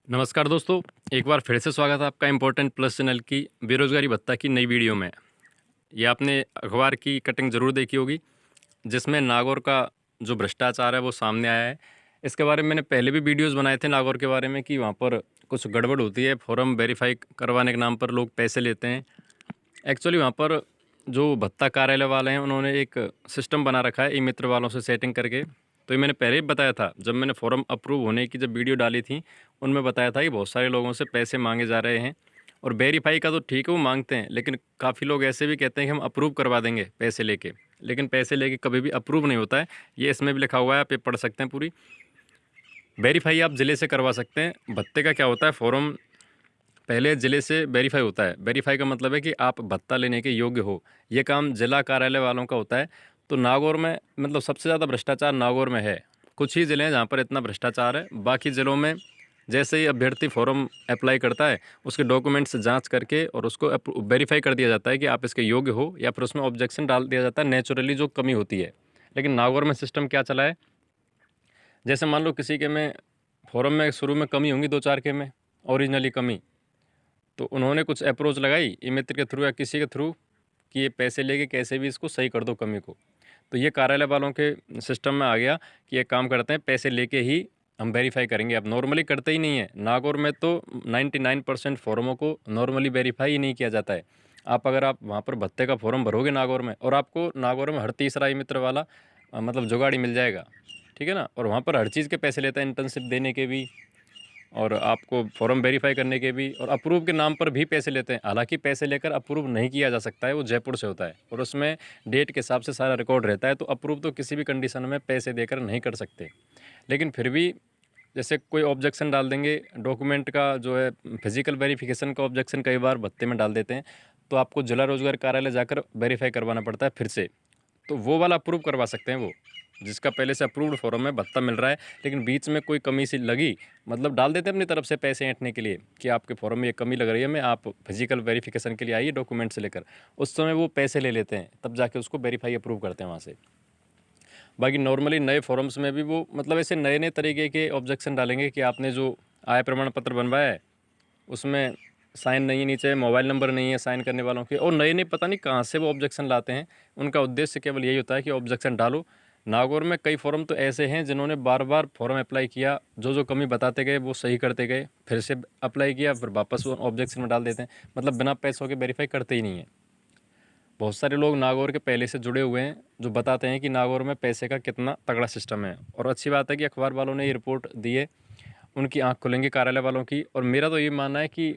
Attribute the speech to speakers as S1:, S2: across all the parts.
S1: नमस्कार दोस्तों, एक बार फिर से स्वागत है आपका इम्पोर्टेंट प्लस चैनल की बेरोज़गारी भत्ता की नई वीडियो में। ये आपने अखबार की कटिंग ज़रूर देखी होगी, जिसमें नागौर का जो भ्रष्टाचार है वो सामने आया है। इसके बारे में मैंने पहले भी वीडियोज़ बनाए थे नागौर के बारे में कि वहाँ पर कुछ गड़बड़ होती है, फॉर्म वेरीफ़ाई करवाने के नाम पर लोग पैसे लेते हैं। एक्चुअली वहाँ पर जो भत्ता कार्यालय वाले हैं, उन्होंने एक सिस्टम बना रखा है ई-मित्र वालों से सेटिंग करके। तो ये मैंने पहले ही बताया था, जब मैंने फॉर्म अप्रूव होने की जब वीडियो डाली थी, उनमें बताया था कि बहुत सारे लोगों से पैसे मांगे जा रहे हैं। और वेरीफाई का तो ठीक है वो मांगते हैं, लेकिन काफ़ी लोग ऐसे भी कहते हैं कि हम अप्रूव करवा देंगे पैसे लेके, लेकिन पैसे लेके कभी भी अप्रूव नहीं होता है। ये इसमें भी लिखा हुआ है, आप ये पढ़ सकते हैं पूरी। वेरीफाई आप ज़िले से करवा सकते हैं। भत्ते का क्या होता है, फॉर्म पहले ज़िले से वेरीफाई होता है। वेरीफाई का मतलब है कि आप भत्ता लेने के योग्य हो। ये काम जिला कार्यालय वालों का होता है। तो नागौर में मतलब सबसे ज़्यादा भ्रष्टाचार नागौर में है। कुछ ही ज़िले हैं जहाँ पर इतना भ्रष्टाचार है। बाकी ज़िलों में जैसे ही अभ्यर्थी फॉर्म अप्लाई करता है, उसके डॉक्यूमेंट्स जांच करके और उसको वेरीफाई कर दिया जाता है कि आप इसके योग्य हो, या फिर उसमें ऑब्जेक्शन डाल दिया जाता है नेचुरली जो कमी होती है। लेकिन नागौर में सिस्टम क्या चला है, जैसे मान लो किसी के में फॉर्म में शुरू में कमी होंगी 2-4 के में, ओरिजिनली कमी, तो उन्होंने कुछ अप्रोच लगाई ई मित्र के थ्रू या किसी के थ्रू कि ये पैसे लेके कैसे भी इसको सही कर दो कमी को। तो ये कार्यालय वालों के सिस्टम में आ गया कि एक काम करते हैं, पैसे लेके ही हम वेरीफाई करेंगे। अब नॉर्मली करते ही नहीं है नागौर में, तो 99% फॉर्मों को नॉर्मली वेरीफाई ही नहीं किया जाता है। आप वहाँ पर भत्ते का फॉर्म भरोगे नागौर में, और आपको नागौर में हर तीसरा ई मित्र वाला मतलब जुगाड़ी मिल जाएगा, ठीक है ना। और वहाँ पर हर चीज़ के पैसे लेता है, इंटर्नशिप देने के भी और आपको फॉर्म वेरीफाई करने के भी, और अप्रूव के नाम पर भी पैसे लेते हैं। हालांकि पैसे लेकर अप्रूव नहीं किया जा सकता है, वो जयपुर से होता है और उसमें डेट के हिसाब से सारा रिकॉर्ड रहता है। तो अप्रूव तो किसी भी कंडीशन में पैसे देकर नहीं कर सकते। लेकिन फिर भी जैसे कोई ऑब्जेक्शन डाल देंगे, डॉक्यूमेंट का जो है फिजिकल वेरिफिकेशन का ऑब्जेक्शन कई बार भत्ते में डाल देते हैं, तो आपको जिला रोजगार कार्यालय जाकर वेरीफाई करवाना पड़ता है फिर से। तो वो वाला अप्रूव करवा सकते हैं वो, जिसका पहले से अप्रूव्ड फॉर्म में भत्ता मिल रहा है, लेकिन बीच में कोई कमी सी लगी, मतलब डाल देते हैं अपनी तरफ से पैसे ऐंठने के लिए कि आपके फॉर्म में ये कमी लग रही है, मैं आप फिजिकल वेरिफिकेशन के लिए आइए डॉक्यूमेंट से लेकर। उस समय वो पैसे ले लेते हैं, तब जाके उसको वेरीफाई अप्रूव करते हैं वहाँ से। बाकी नॉर्मली नए फॉर्म्स में भी वो मतलब ऐसे नए नए तरीके के ऑब्जेक्शन डालेंगे कि आपने जो आय प्रमाण पत्र बनवाया है उसमें साइन नहीं है, नीचे मोबाइल नंबर नहीं है साइन करने वालों के, और नए नए पता नहीं कहाँ से वो ऑब्जेक्शन लाते हैं। उनका उद्देश्य केवल यही होता है कि ऑब्जेक्शन डालो। नागौर में कई फॉर्म तो ऐसे हैं जिन्होंने बार बार फॉर्म अप्लाई किया, जो जो कमी बताते गए वो सही करते गए, फिर से अप्लाई किया, फिर वापस वो ऑब्जेक्शन में डाल देते हैं, मतलब बिना पैसों के वेरीफाई करते ही नहीं है। बहुत सारे लोग नागौर के पहले से जुड़े हुए हैं जो बताते हैं कि नागौर में पैसे का कितना तगड़ा सिस्टम है। और अच्छी बात है कि अखबार वालों ने ये रिपोर्ट दी है, उनकी आंख खुलेंगी कार्यालय वालों की। और मेरा तो ये मानना है कि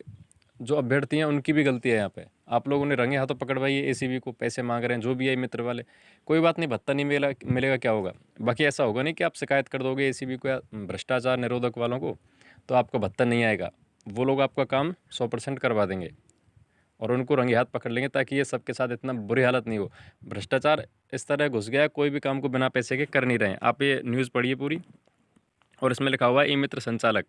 S1: जो अभ्यर्थी हैं उनकी भी गलती है यहाँ पे। आप लोगों ने रंगे हाथों पकड़वाई है एसीबी को, पैसे मांग रहे हैं जो भी है मित्र वाले। कोई बात नहीं, भत्ता नहीं मिलेगा क्या होगा। बाकी ऐसा होगा नहीं कि आप शिकायत कर दोगे एसीबी को या भ्रष्टाचार निरोधक वालों को तो आपका भत्ता नहीं आएगा। वो लोग आपका काम 100% करवा देंगे और उनको रंगे हाथ पकड़ लेंगे, ताकि ये सबके साथ इतना बुरी हालत नहीं हो। भ्रष्टाचार इस तरह घुस गया है, कोई भी काम को बिना पैसे के कर नहीं रहे हैं। आप ये न्यूज़ पढ़िए पूरी, और इसमें लिखा हुआ है ई मित्र संचालक।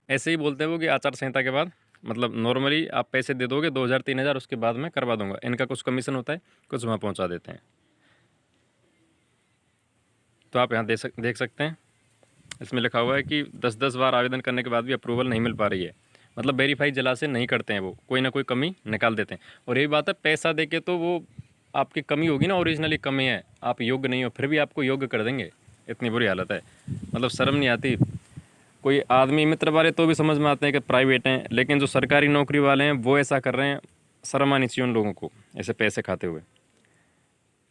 S1: ऐसे ही बोलते हैं वो कि आचार संहिता के बाद, मतलब नॉर्मली आप पैसे दे दोगे 2000-3000, उसके बाद मैं करवा दूंगा। इनका कुछ कमीशन होता है, कुछ वहाँ पहुँचा देते हैं। तो आप यहाँ देख सकते हैं, इसमें लिखा हुआ है कि 10-10 बार आवेदन करने के बाद भी अप्रूवल नहीं मिल पा रही है। मतलब वेरीफाई जिला से नहीं करते हैं, वो कोई ना कोई कमी निकाल देते हैं। और यही बात है, पैसा दे के तो वो आपकी कमी होगी ना, ओरिजिनली कमी है, आप योग्य नहीं हो, फिर भी आपको योग्य कर देंगे। इतनी बुरी हालत है, मतलब शर्म नहीं आती। कोई आदमी मित्र वाले तो भी समझ में आते हैं कि प्राइवेट हैं, लेकिन जो सरकारी नौकरी वाले हैं वो ऐसा कर रहे हैं। शर्म आनी चाहिए उन लोगों को ऐसे पैसे खाते हुए।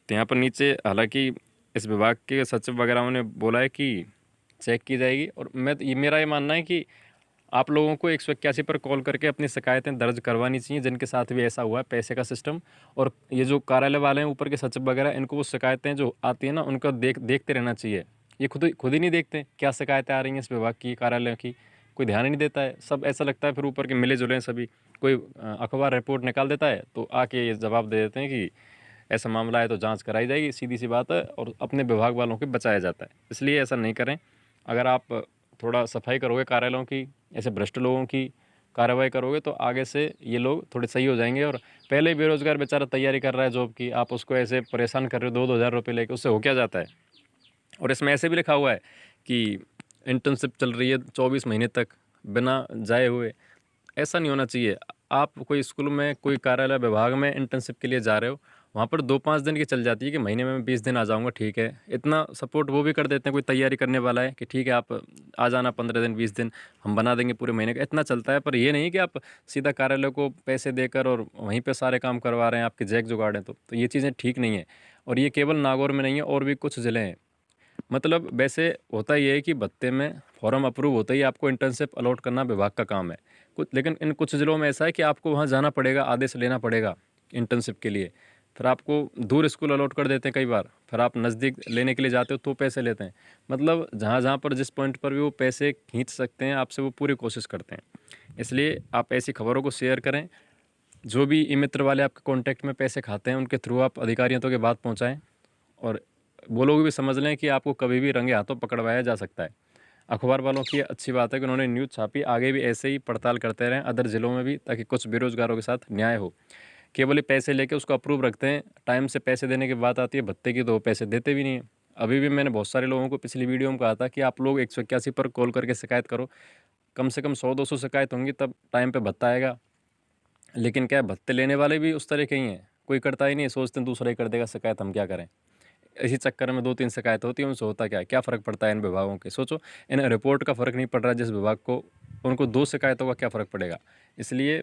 S1: तो यहाँ पर नीचे हालांकि इस विभाग के सचिव वगैरह ने बोला है कि चेक की जाएगी। और मेरा ये मानना है कि आप लोगों को 181 पर कॉल करके अपनी शिकायतें दर्ज करवानी चाहिए, जिनके साथ भी ऐसा हुआ है पैसे का सिस्टम। और ये जो कार्यालय वाले हैं ऊपर के सचिव वगैरह, इनको वो शिकायतें जो आती हैं ना, उनका देखते रहना चाहिए। ये खुद ही नहीं देखते क्या शिकायतें आ रही हैं इस विभाग की, कार्यालय की। कोई ध्यान ही नहीं देता है, सब ऐसा लगता है फिर ऊपर के मिले जुले हैं सभी। कोई अखबार रिपोर्ट निकाल देता है तो आके ये जवाब दे देते हैं कि ऐसा मामला है तो जांच कराई जाएगी, सीधी सी बात है। और अपने विभाग वालों को बचाया जाता है, इसलिए ऐसा नहीं करें। अगर आप थोड़ा सफाई करोगे कार्यालयों की, ऐसे भ्रष्ट लोगों की कार्रवाई करोगे, तो आगे से ये लोग थोड़े सही हो जाएंगे। और पहले ही बेरोजगार बेचारा तैयारी कर रहा है जॉब की, आप उसको ऐसे परेशान कर रहे हो 2-2 हज़ार रुपये लेके, उससे हो क्या जाता है। और इसमें ऐसे भी लिखा हुआ है कि इंटर्नशिप चल रही है 24 महीने तक, बिना जाए हुए। ऐसा नहीं होना चाहिए। आप कोई स्कूल में, कोई कार्यालय विभाग में इंटर्नशिप के लिए जा रहे हो, वहाँ पर 2-5 दिन की चल जाती है कि महीने में मैं 20 दिन आ जाऊँगा, ठीक है। इतना सपोर्ट वो भी कर देते हैं, कोई तैयारी करने वाला है कि ठीक है आप आ जाना 15 दिन, 20 दिन, हम बना देंगे पूरे महीने का, इतना चलता है। पर ये नहीं कि आप सीधा कार्यालय को पैसे देकर और वहीं पे सारे काम करवा रहे हैं, आपके जैक जुगाड़ हैं। तो ये चीज़ें ठीक नहीं है। और ये केवल नागौर में नहीं है, और भी कुछ ज़िले हैं। मतलब वैसे होता ये है कि भत्ते में फॉर्म अप्रूव होते ही आपको इंटर्नशिप अलॉट करना विभाग का काम है। कुछ, लेकिन इन कुछ ज़िलों में ऐसा है कि आपको वहाँ जाना पड़ेगा, आदेश लेना पड़ेगा इंटर्नशिप के लिए। फिर आपको दूर स्कूल अलॉट कर देते हैं कई बार, फिर आप नज़दीक लेने के लिए जाते हो तो पैसे लेते हैं। मतलब जहाँ जहाँ पर, जिस पॉइंट पर भी वो पैसे खींच सकते हैं आपसे, वो पूरी कोशिश करते हैं। इसलिए आप ऐसी खबरों को शेयर करें। जो भी ई मित्र वाले आपके कॉन्टैक्ट में पैसे खाते हैं, उनके थ्रू आप अधिकारियों तक ये बात पहुँचाएँ, और वो लोग भी समझ लें कि आपको कभी भी रंगे हाथों पकड़वाया जा सकता है। अखबार वालों की अच्छी बात है कि उन्होंने न्यूज़ छापी, आगे भी ऐसे ही पड़ताल करते रहें अदर ज़िलों में भी, ताकि कुछ बेरोज़गारों के साथ न्याय हो। केवल ये पैसे लेके उसको अप्रूव रखते हैं, टाइम से पैसे देने की बात आती है भत्ते की तो वो पैसे देते भी नहीं हैं। अभी भी मैंने बहुत सारे लोगों को पिछली वीडियो में कहा था कि आप लोग 181 पर कॉल करके शिकायत करो। कम से कम 100-200 शिकायत होंगी, तब टाइम पे भत्ता आएगा। लेकिन क्या है, भत्ते लेने वाले भी उस तरह के ही हैं, कोई करता ही नहीं है, सोचते हैं दूसरा ही कर देगा शिकायत, हम क्या करें। इसी चक्कर में 2-3 शिकायत होती है, उनसे होता क्या फ़र्क पड़ता है इन विभागों के। सोचो, इन रिपोर्ट का फ़र्क नहीं पड़ रहा जिस विभाग को, उनको 2 शिकायतों का क्या फ़र्क पड़ेगा। इसलिए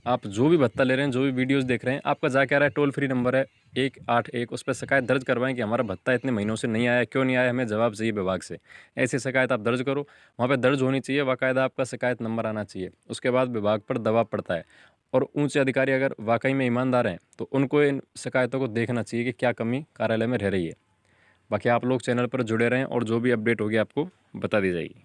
S1: आप जो भी भत्ता ले रहे हैं, जो भी वीडियोज़ देख रहे हैं, आपका जा क्या रहा है, टोल फ्री नंबर है 181, उस पे शिकायत दर्ज करवाएँ कि हमारा भत्ता इतने महीनों से नहीं आया, क्यों नहीं आया, हमें जवाब चाहिए विभाग से। ऐसी शिकायत आप दर्ज करो, वहाँ पे दर्ज होनी चाहिए, बाकायदा आपका शिकायत नंबर आना चाहिए। उसके बाद विभाग पर दबाव पड़ता है, और ऊँचे अधिकारी अगर वाक़ई में ईमानदार हैं, तो उनको इन शिकायतों को देखना चाहिए कि क्या कमी कार्यालय में रह रही है। बाकी आप लोग चैनल पर जुड़े रहें और जो भी अपडेट होगी आपको बता दी जाएगी।